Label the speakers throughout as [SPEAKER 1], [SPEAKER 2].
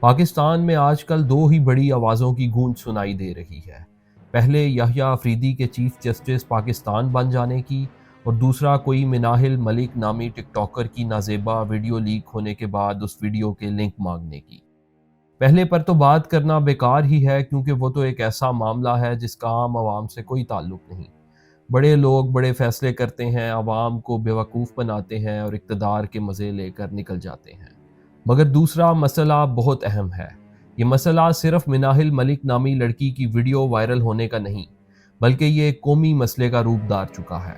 [SPEAKER 1] पाकिस्तान में आजकल दो ही बड़ी आवाज़ों की गूंज सुनाई दे रही है। पहले याह्या अफरीदी के चीफ जस्टिस पाकिस्तान बन जाने की, और दूसरा कोई मिनाहिल मलिक नामी टिकटॉकर की नाजेबा वीडियो लीक होने के बाद उस वीडियो के लिंक मांगने की। पहले पर तो बात करना बेकार ही है, क्योंकि वो तो एक ऐसा मामला है जिसका आम आवाम से कोई ताल्लुक नहीं। बड़े लोग बड़े फैसले करते हैं, आवाम को बेवकूफ़ बनाते हैं और इक़्तिदार के मज़े लेकर निकल जाते हैं। मगर दूसरा मसला बहुत अहम है। ये मसला सिर्फ मिनाहिल मलिक नामी लड़की की वीडियो वायरल होने का नहीं, बल्कि ये एक कौमी मसले का रूप धार चुका है।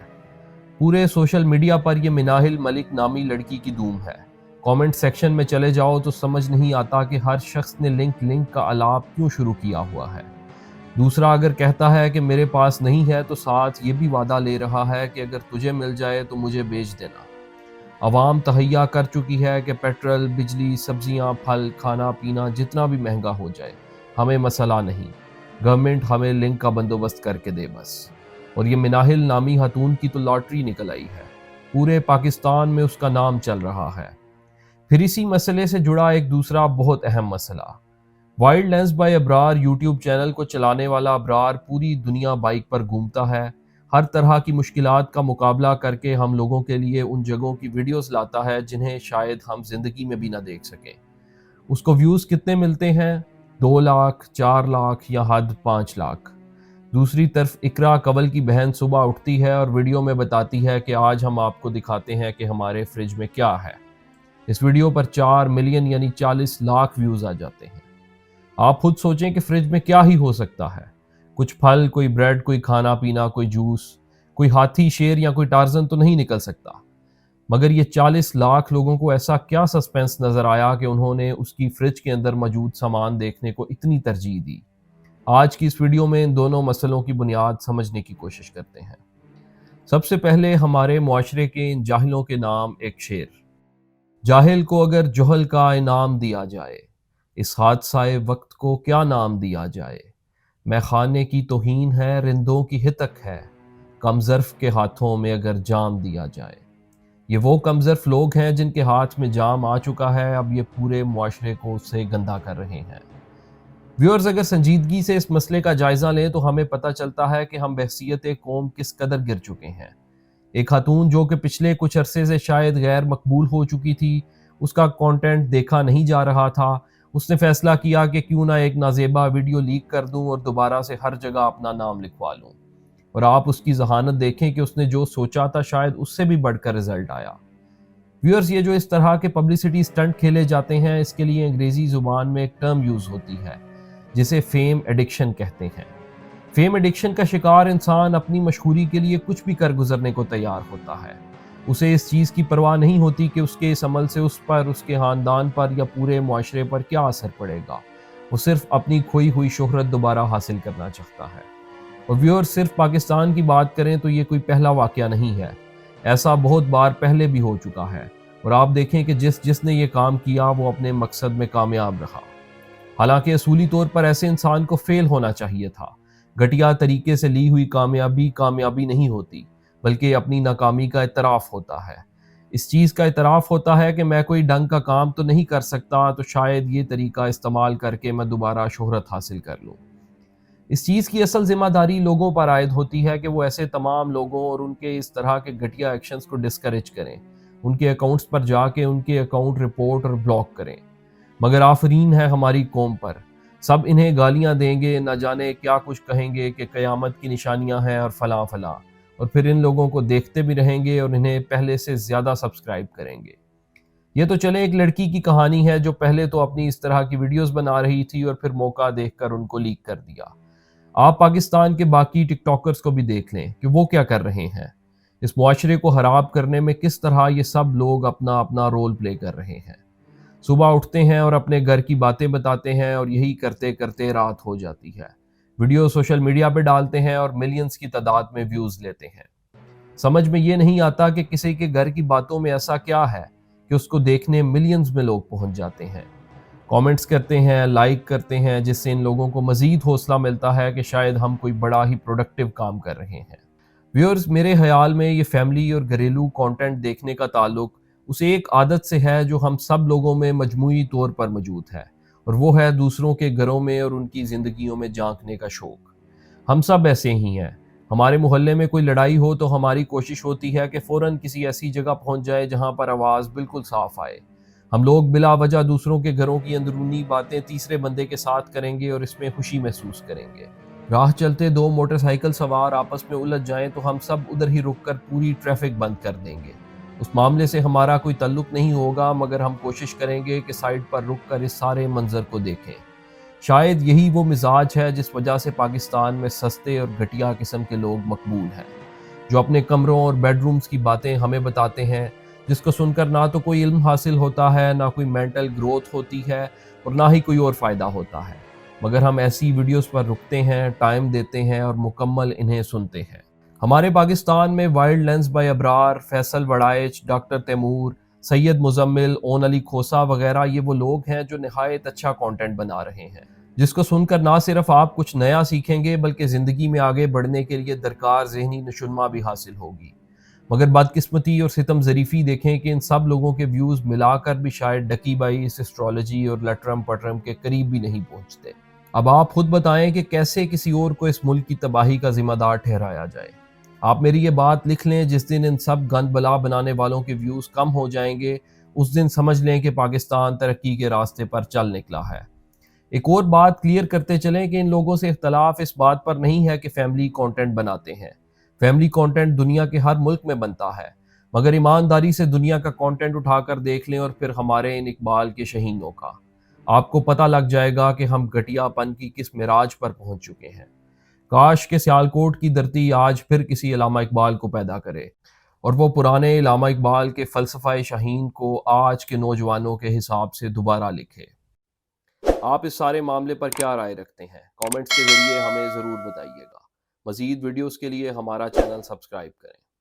[SPEAKER 1] पूरे सोशल मीडिया पर ये मिनाहिल मलिक नामी लड़की की धूम है। कमेंट सेक्शन में चले जाओ तो समझ नहीं आता कि हर शख्स ने लिंक का अलाप क्यों शुरू किया हुआ है। दूसरा अगर कहता है कि मेरे पास नहीं है, तो साथ ये भी वादा ले रहा है कि अगर तुझे मिल जाए तो मुझे बेच देना। आवाम तहैया कर चुकी है कि पेट्रोल, बिजली, सब्जियां, फल, खाना पीना जितना भी महंगा हो जाए, हमें मसला नहीं, गवर्नमेंट हमें लिंक का बंदोबस्त करके दे बस। और ये मिनाहिल नामी खातून की तो लॉटरी निकल आई है, पूरे पाकिस्तान में उसका नाम चल रहा है। फिर इसी मसले से जुड़ा एक दूसरा बहुत अहम मसला। Wild lens by Abrar YouTube channel को चलाने वाला अबरार पूरी दुनिया बाइक पर घूमता है, हर तरह की मुश्किलात का मुकाबला करके हम लोगों के लिए उन जगहों की वीडियोस लाता है जिन्हें शायद हम जिंदगी में भी ना देख सकें। उसको व्यूज़ कितने मिलते हैं? 2 लाख, 4 लाख या हद 5 लाख। दूसरी तरफ इकरा कवल की बहन सुबह उठती है और वीडियो में बताती है कि आज हम आपको दिखाते हैं कि हमारे फ्रिज में क्या है। इस वीडियो पर 4 मिलियन यानी 40 लाख व्यूज़ आ जाते हैं। आप खुद सोचें कि फ्रिज में क्या ही हो सकता है। कुछ फल, कोई ब्रेड, कोई खाना पीना, कोई जूस। कोई हाथी, शेर या कोई टार्जन तो नहीं निकल सकता। मगर ये 40 लाख लोगों को ऐसा क्या सस्पेंस नजर आया कि उन्होंने उसकी फ्रिज के अंदर मौजूद सामान देखने को इतनी तरजीह दी। आज की इस वीडियो में इन दोनों मसलों की बुनियाद समझने की कोशिश करते हैं। सबसे पहले हमारे मुआशरे के इन जाहिलों के नाम एक शेर। जाहिल को अगर जोहल का इनाम दिया जाए, इस हादसाए वक्त को क्या नाम दिया जाए। मैं खाने की तौहीन है, रिंदों की हितक है, कमजर्फ के हाथों में अगर जाम दिया जाए। ये वो कमजर्फ लोग हैं जिनके हाथ में जाम आ चुका है, अब ये पूरे मुआशरे को उससे गंदा कर रहे हैं। व्यूअर्स, अगर संजीदगी से इस मसले का जायजा लें तो हमें पता चलता है कि हम बहसीयत कौम किस कदर गिर चुके हैं। एक खातून जो कि पिछले कुछ अरसे से शायद गैर मकबूल हो चुकी थी, उसका कंटेंट देखा नहीं जा रहा था। उसने फैसला किया कि क्यों ना एक नाजेबा वीडियो लीक कर दूं और दोबारा से हर जगह अपना नाम लिखवा लूं। और आप उसकी जहानत देखें कि उसने जो सोचा था शायद उससे भी बढ़कर रिजल्ट आया। व्यूअर्स, ये जो इस तरह के पब्लिसिटी स्टंट खेले जाते हैं, इसके लिए अंग्रेजी जुबान में एक टर्म यूज होती है जिसे फेम एडिक्शन कहते हैं। फेम एडिक्शन का शिकार इंसान अपनी मशहूरी के लिए कुछ भी कर गुजरने को तैयार होता है। उसे इस चीज़ की परवाह नहीं होती कि उसके इस अमल से उस पर, उसके ख़ानदान पर या पूरे मुआशरे पर क्या असर पड़ेगा। वो सिर्फ अपनी खोई हुई शोहरत दोबारा हासिल करना चाहता है। और व्यूअर, सिर्फ पाकिस्तान की बात करें तो ये कोई पहला वाक़या नहीं है, ऐसा बहुत बार पहले भी हो चुका है। और आप देखें कि जिसने ये काम किया वो अपने मकसद में कामयाब रहा। हालांकि असूली तौर पर ऐसे इंसान को फेल होना चाहिए था। घटिया तरीके से ली हुई कामयाबी कामयाबी नहीं होती, बल्कि अपनी नाकामी का इतराफ़ होता है। इस चीज़ का इतराफ़ होता है कि मैं कोई ढंग का काम तो नहीं कर सकता, तो शायद ये तरीका इस्तेमाल करके मैं दोबारा शोहरत हासिल कर लूँ। इस चीज़ की असल ज़िम्मेदारी लोगों पर आयद होती है कि वो ऐसे तमाम लोगों और उनके इस तरह के घटिया एक्शंस को डिस्करेज करें, उनके अकाउंट्स पर जाके उनके अकाउंट रिपोर्ट और ब्लॉक करें। मगर आफरीन है हमारी कौम पर, सब इन्हें गालियां देंगे, न जाने क्या कुछ कहेंगे कि क़यामत की निशानियां हैं और फलां फलां, और फिर इन लोगों को देखते भी रहेंगे और इन्हें पहले से ज़्यादा सब्सक्राइब करेंगे। ये तो चले एक लड़की की कहानी है जो पहले तो अपनी इस तरह की वीडियोस बना रही थी और फिर मौका देखकर उनको लीक कर दिया। आप पाकिस्तान के बाकी टिकटॉकर्स को भी देख लें कि वो क्या कर रहे हैं। इस मुआशरे को खराब करने में किस तरह ये सब लोग अपना अपना रोल प्ले कर रहे हैं। सुबह उठते हैं और अपने घर की बातें बताते हैं, और यही करते करते रात हो जाती है। वीडियो सोशल मीडिया पे डालते हैं और मिलियंस की तादाद में व्यूज़ लेते हैं। समझ में ये नहीं आता कि किसी के घर की बातों में ऐसा क्या है कि उसको देखने मिलियंस में लोग पहुंच जाते हैं। कमेंट्स करते हैं, लाइक करते हैं, जिससे इन लोगों को मज़ीद हौसला मिलता है कि शायद हम कोई बड़ा ही प्रोडक्टिव काम कर रहे हैं। व्यूअर्स, मेरे ख्याल में ये फैमिली और घरेलू कंटेंट देखने का ताल्लुक उस एक आदत से है जो हम सब लोगों में मजमूई तौर पर मौजूद है, اور وہ ہے دوسروں کے گھروں میں اور ان کی زندگیوں میں جھانکنے کا شوق۔ ہم سب ایسے ہی ہیں۔ ہمارے محلے میں کوئی لڑائی ہو تو ہماری کوشش ہوتی ہے کہ فوراً کسی ایسی جگہ پہنچ جائے جہاں پر آواز بالکل صاف آئے۔ ہم لوگ بلا وجہ دوسروں کے گھروں کی اندرونی باتیں تیسرے بندے کے ساتھ کریں گے اور اس میں خوشی محسوس کریں گے۔ راہ چلتے دو موٹر سائیکل سوار آپس میں الجھ جائیں تو ہم سب ادھر ہی رک کر پوری ٹریفک بند کر دیں گے۔ اس معاملے سے ہمارا کوئی تعلق نہیں ہوگا، مگر ہم کوشش کریں گے کہ سائیڈ پر رک کر اس سارے منظر کو دیکھیں۔ شاید یہی وہ مزاج ہے جس وجہ سے پاکستان میں سستے اور گھٹیا قسم کے لوگ مقبول ہیں، جو اپنے کمروں اور بیڈ رومز کی باتیں ہمیں بتاتے ہیں، جس کو سن کر نہ تو کوئی علم حاصل ہوتا ہے، نہ کوئی مینٹل گروتھ ہوتی ہے اور نہ ہی کوئی اور فائدہ ہوتا ہے، مگر ہم ایسی ویڈیوز پر رکتے ہیں، ٹائم دیتے ہیں اور مکمل انہیں سنتے ہیں۔ ہمارے پاکستان میں wild lens by Abrar, Faisal Warraich, doctor Taimur, Syed Muzammil, Aun Ali Khosa وغیرہ یہ وہ لوگ ہیں جو نہایت اچھا کانٹینٹ بنا رہے ہیں، جس کو سن کر نہ صرف آپ کچھ نیا سیکھیں گے بلکہ زندگی میں آگے بڑھنے کے لیے درکار ذہنی نشوونما بھی حاصل ہوگی۔ مگر بدقسمتی اور ستم ظریفی دیکھیں کہ ان سب لوگوں کے ویوز ملا کر بھی شاید ڈکی بائی اس اسٹرالوجی اور لٹرم پٹرم کے قریب بھی نہیں پہنچتے۔ اب آپ خود بتائیں کہ کیسے کسی اور کو اس ملک کی تباہی کا ذمہ دار ٹھہرایا جائے۔ آپ میری یہ بات لکھ لیں، جس دن ان سب گند بلا بنانے والوں کے ویوز کم ہو جائیں گے، اس دن سمجھ لیں کہ پاکستان ترقی کے راستے پر چل نکلا ہے۔ ایک اور بات کلیئر کرتے چلیں کہ ان لوگوں سے اختلاف اس بات پر نہیں ہے کہ فیملی کانٹینٹ بناتے ہیں۔ فیملی کانٹینٹ دنیا کے ہر ملک میں بنتا ہے، مگر ایمانداری سے دنیا کا کانٹینٹ اٹھا کر دیکھ لیں اور پھر ہمارے ان اقبال کے شہینوں کا۔ آپ کو پتہ لگ جائے گا کہ ہم گھٹیا پن کی کس معراج پر پہنچ چکے ہیں۔ کاش کہ سیالکوٹ کی دھرتی آج پھر کسی علامہ اقبال کو پیدا کرے اور وہ پرانے علامہ اقبال کے فلسفہ شاہین کو آج کے نوجوانوں کے حساب سے دوبارہ لکھے۔ آپ اس سارے معاملے پر کیا رائے رکھتے ہیں؟ کامنٹس کے ذریعے ہمیں ضرور بتائیے گا۔ مزید ویڈیوز کے لیے ہمارا چینل سبسکرائب کریں۔